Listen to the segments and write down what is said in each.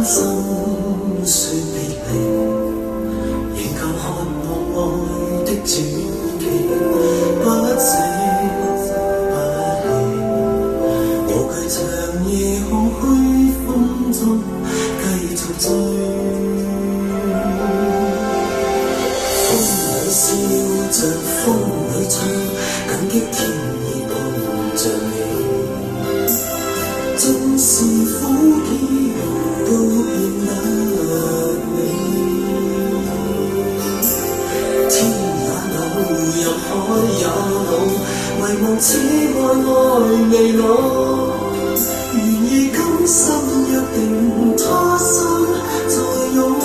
心說別離，仍舊渴望愛的傳奇，不捨不棄，無懼長夜空虛風中繼續追。風裏笑着風裏唱，感激天意碰着你，縱是苦澀都變得美。天也老，人海也老，唯望此愛未老。願意今生約定，他生再擁抱。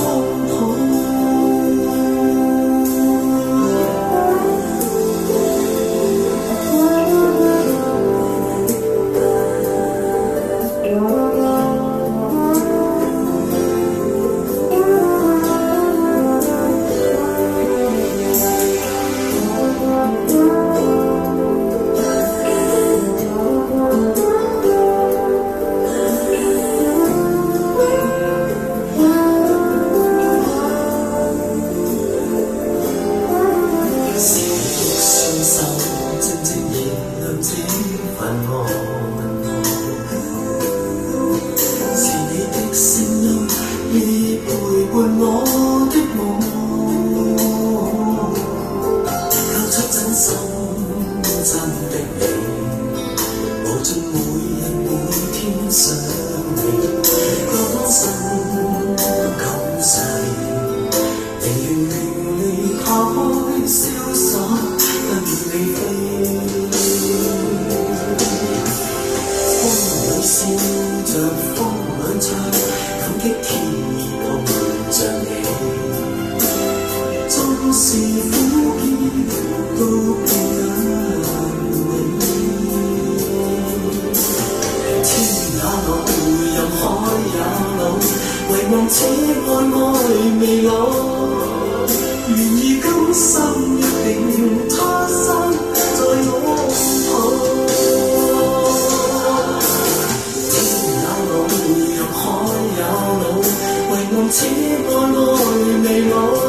已陪伴我的夢，交出真心真的你，無盡每日每天想你，歌聲感世，寧願你拋開瀟灑跟你飛。風裏笑着風裏唱，感激天意碰着你，縱是苦澀都變得美。天也老，人海也老，唯望此愛未老。願意今生約定，他生再擁抱。此愛未老。